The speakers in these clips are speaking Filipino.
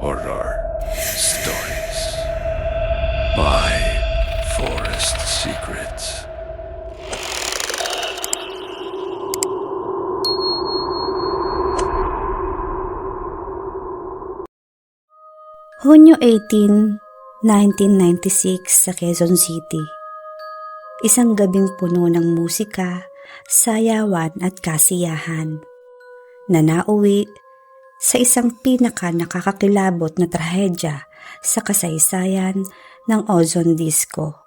Horror Stories by Forest Secrets. Hunyo 18, 1996 sa Quezon City. Isang gabing puno ng musika, sayawan at kasiyahan na nauwi sa isang pinaka-nakakakilabot na trahedya sa kasaysayan ng Ozone Disco.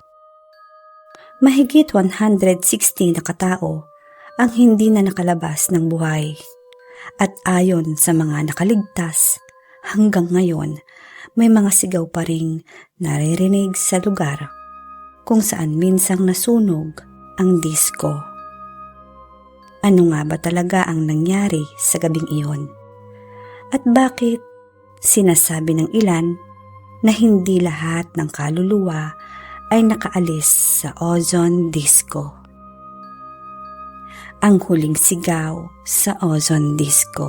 Mahigit 160 na katao ang hindi na nakalabas ng buhay at ayon sa mga nakaligtas, hanggang ngayon may mga sigaw pa ring naririnig sa lugar kung saan minsang nasunog ang disco. Ano nga ba talaga ang nangyari sa gabing iyon? At bakit sinasabi ng ilan na hindi lahat ng kaluluwa ay nakaalis sa Ozone Disco? Ang huling sigaw sa Ozone Disco.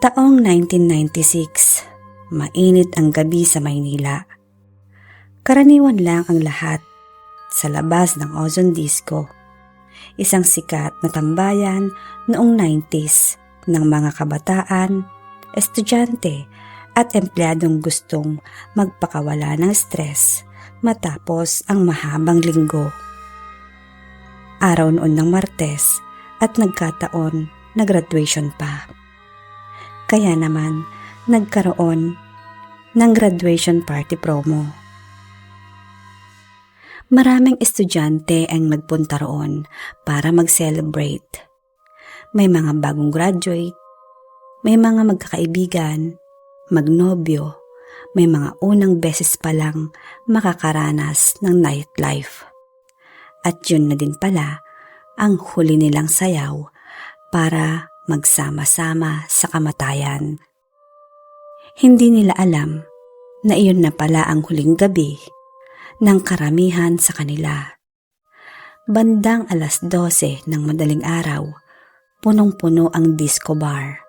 Taong 1996, mainit ang gabi sa Maynila. Karaniwan lang ang lahat sa labas ng Ozone Disco, isang sikat na tambayan noong 90s ng mga kabataan, estudyante at empleyadong gustong magpakawala ng stress matapos ang mahabang linggo. Araw noon ng Martes at nagkataon na graduation pa. Kaya naman, nagkaroon ng graduation party promo. Maraming estudyante ang nagpunta roon para mag-celebrate. May mga bagong graduate, may mga magkakaibigan, magnobyo, may mga unang beses pa lang makakaranas ng nightlife. At yun na din pala ang huli nilang sayaw para magsama-sama sa kamatayan. Hindi nila alam na iyon na pala ang huling gabi ng karamihan sa kanila. Bandang 12:00 ng madaling araw, punong-puno ang disco bar.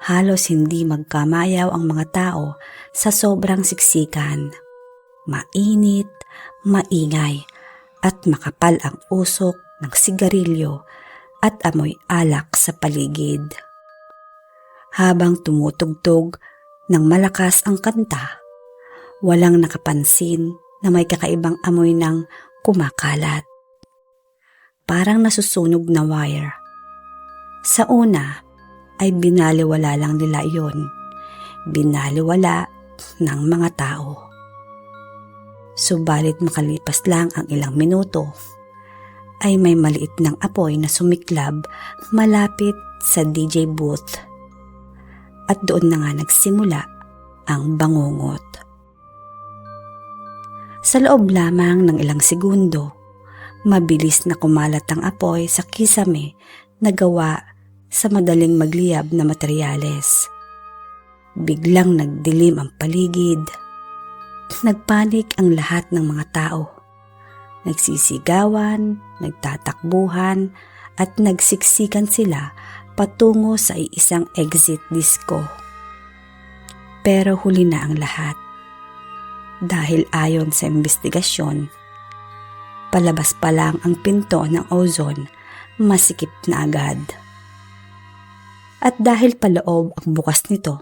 Halos hindi magkamayaw ang mga tao sa sobrang siksikan. Mainit, maingay, at makapal ang usok ng sigarilyo at amoy alak sa paligid. Habang tumutugtog ng malakas ang kanta, walang nakapansin na may kakaibang amoy ng kumakalat. Parang nasusunog na wire. Sa una ay binaliwala lang nila iyon. Binaliwala ng mga tao. Subalit makalipas lang ang ilang minuto, ay may maliit ng apoy na sumiklab malapit sa DJ booth. At doon na nga nagsimula ang bangungot. Sa loob lamang ng ilang segundo, mabilis na kumalat ang apoy sa kisame na gawa sa madaling magliyab na materyales. Biglang nagdilim ang paligid. Nagpanik ang lahat ng mga tao. Nagsisigawan, nagtatakbuhan, at nagsiksikan sila patungo sa isang exit disco. Pero huli na ang lahat. Dahil ayon sa investigasyon, palabas pa lang ang pinto ng ozone, masikip na agad. At dahil paloob ang bukas nito,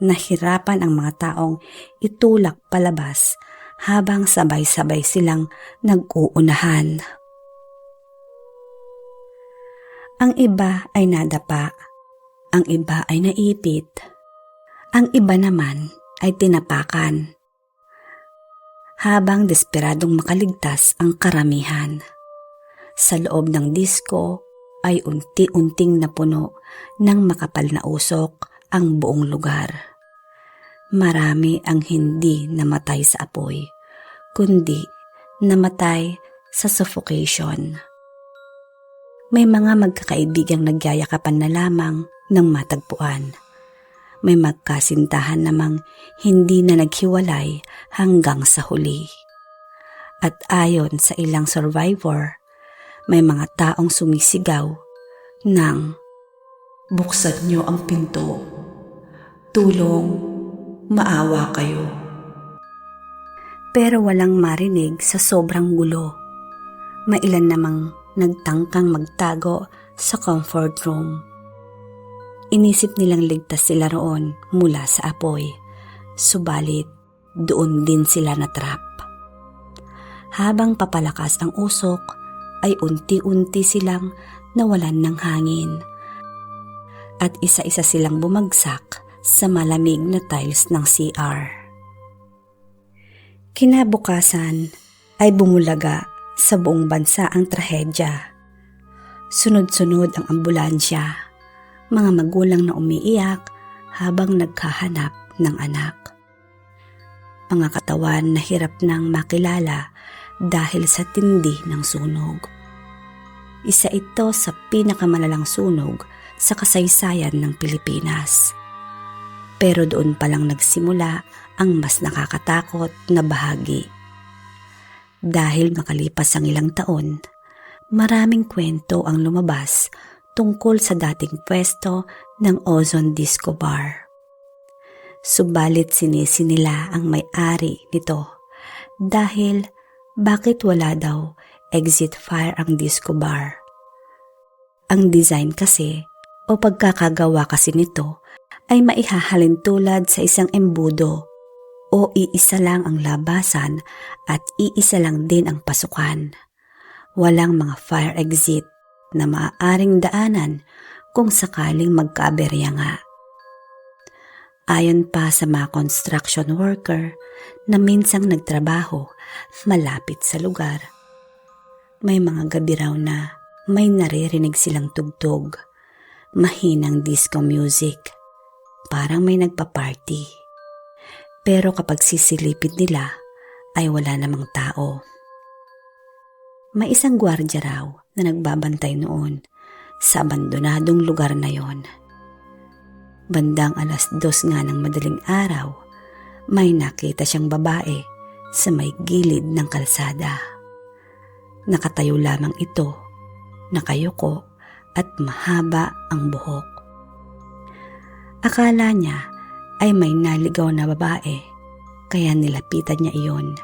nahirapan ang mga taong itulak palabas habang sabay-sabay silang nag-uunahan. Ang iba ay nadapa, ang iba ay naipit, ang iba naman ay tinapakan. Habang desperadong makaligtas ang karamihan. Sa loob ng disco ay unti-unting napuno ng makapal na usok ang buong lugar. Marami ang hindi namatay sa apoy, kundi namatay sa suffocation. May mga magkakaibigang nagyayakapan na lamang ng matagpuan. May magkasintahan namang hindi na naghiwalay hanggang sa huli. At ayon sa ilang survivor, may mga taong sumisigaw ng "Buksan niyo ang pinto. Tulong, maawa kayo. Pero walang marinig sa sobrang gulo. Mailan namang nagtangkang magtago sa comfort room. Inisip nilang ligtas sila roon mula sa apoy, subalit doon din sila natrap. Habang papalakas ang usok, ay unti-unti silang nawalan ng hangin at isa-isa silang bumagsak sa malamig na tiles ng CR. Kinabukasan ay bumulaga sa buong bansa ang trahedya. Sunod-sunod ang ambulansya, mga magulang na umiiyak habang naghahanap ng anak. Mga katawan na hirap nang makilala dahil sa tindi ng sunog. Isa ito sa pinakamalalang sunog sa kasaysayan ng Pilipinas. Pero doon pa lang nagsimula ang mas nakakatakot na bahagi. Dahil makalipas ang ilang taon, maraming kwento ang lumabas tungkol sa dating pwesto ng Ozone Disco Bar. Subalit sinisi nila ang may-ari nito dahil bakit wala daw exit fire ang disco bar. Ang design kasi o pagkakagawa kasi nito ay maihahalin tulad sa isang embudo o iisa lang ang labasan at iisa lang din ang pasukan. Walang mga fire exit na maaaring daanan kung sakaling magkaaberya nga. Ayon pa sa mga construction worker na minsang nagtrabaho malapit sa lugar, may mga gabi raw na may naririnig silang tugtog, mahinang disco music, parang may nagpa-party. Pero kapag sisilipin nila ay wala namang tao. May isang gwardya raw na nagbabantay noon sa abandonadong lugar na yon. Bandang 2:00 nga ng madaling araw, may nakita siyang babae sa may gilid ng kalsada. Nakatayo lamang ito, nakayuko at mahaba ang buhok. Akala niya ay may naligaw na babae, kaya nilapitan niya iyon.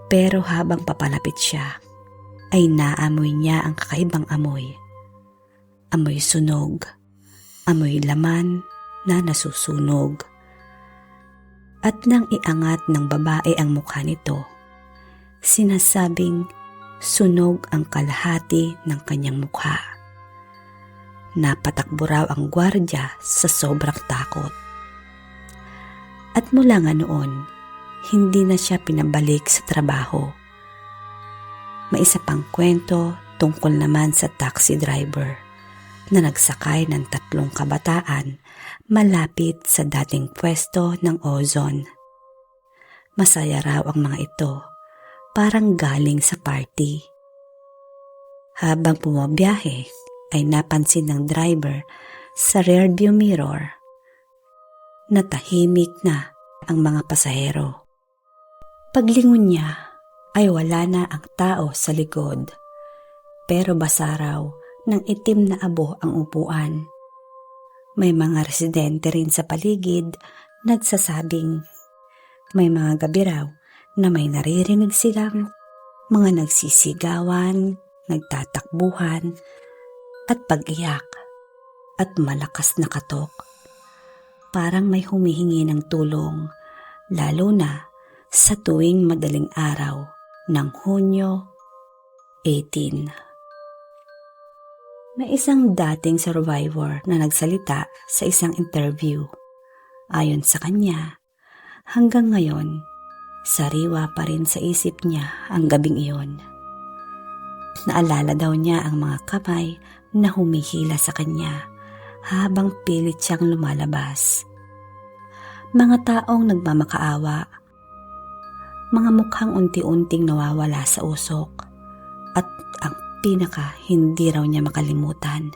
Pero habang papalapit siya, ay naamoy niya ang kakaibang amoy. Amoy sunog, amoy laman na nasusunog. At nang iangat ng babae ang mukha nito, sinasabing sunog ang kalahati ng kanyang mukha. Napatakbo raw ang gwardya sa sobrang takot. At mula nga noon, hindi na siya pinabalik sa trabaho. May isa pang kwento tungkol naman sa taxi driver na nagsakay ng 3 kabataan malapit sa dating pwesto ng Ozone. Masaya raw ang mga ito, parang galing sa party. Habang bumabiyahe ay napansin ng driver sa rearview mirror na tahimik na ang mga pasahero. Paglingon niya ay wala na ang tao sa likod, pero basa raw ng itim na abo ang upuan. May mga residente rin sa paligid nagsasabing may mga gabi raw na may naririnig silang mga nagsisigawan, nagtatakbuhan at pag-iyak at malakas na katok. Parang may humihingi ng tulong, lalo na sa tuwing madaling araw ng Hunyo 18. May isang dating survivor na nagsalita sa isang interview. Ayon sa kanya, hanggang ngayon, sariwa pa rin sa isip niya ang gabing iyon. Naalala daw niya ang mga kamay na humihila sa kanya habang pilit siyang lumalabas. Mga taong nagmamakaawa, mga mukhang unti-unting nawawala sa usok, at ang pinaka hindi raw niya makalimutan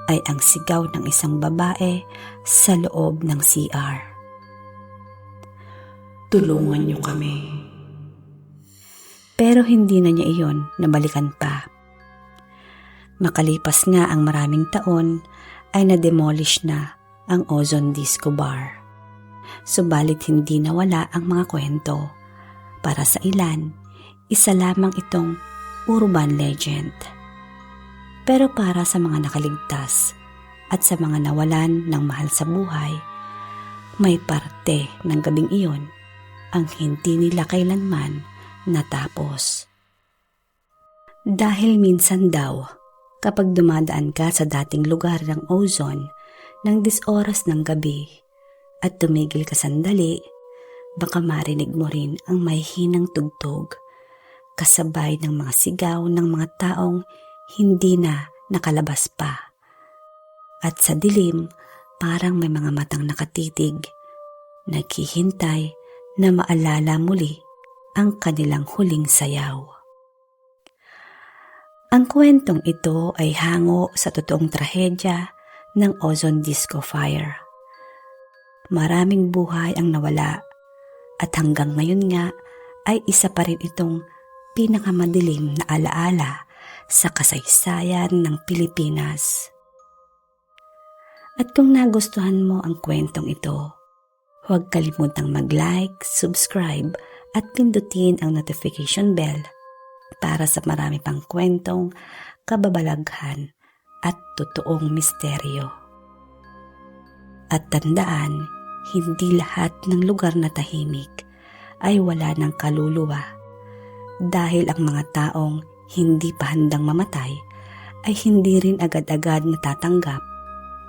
ay ang sigaw ng isang babae sa loob ng CR. Tulungan niyo kami. Pero hindi na niya iyon nabalikan pa. Makalipas nga ang maraming taon ay na-demolish na ang Ozone Disco Bar. Subalit hindi nawala ang mga kwento. Para sa ilan, isa lamang itong urban legend. Pero para sa mga nakaligtas at sa mga nawalan ng mahal sa buhay, may parte ng gabing iyon ang hindi nila kailanman natapos. Dahil minsan daw, kapag dumadaan ka sa dating lugar ng Ozone ng 10 oras ng gabi at tumigil ka sandali, baka marinig mo rin ang may hinang tugtog, kasabay ng mga sigaw ng mga taong hindi na nakalabas pa. At sa dilim, parang may mga matang nakatitig, naghihintay na maalala muli ang kanilang huling sayaw. Ang kwentong ito ay hango sa totoong trahedya ng Ozone Disco Fire. Maraming buhay ang nawala at hanggang ngayon nga ay isa pa rin itong pinakamadilim na alaala sa kasaysayan ng Pilipinas. At kung nagustuhan mo ang kwentong ito, huwag kalimutang mag-like, subscribe at pindutin ang notification bell para sa marami pang kwentong kababalaghan at totoong misteryo. At tandaan, hindi lahat ng lugar na tahimik ay wala ng kaluluwa, dahil ang mga taong hindi pa handang mamatay ay hindi rin agad-agad natatanggap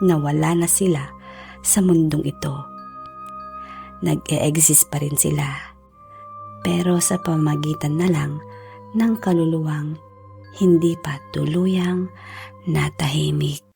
na wala na sila sa mundong ito. Nag-e-exist pa rin sila, pero sa pamamagitan na lang ng kaluluwang hindi pa tuluyang natahimik.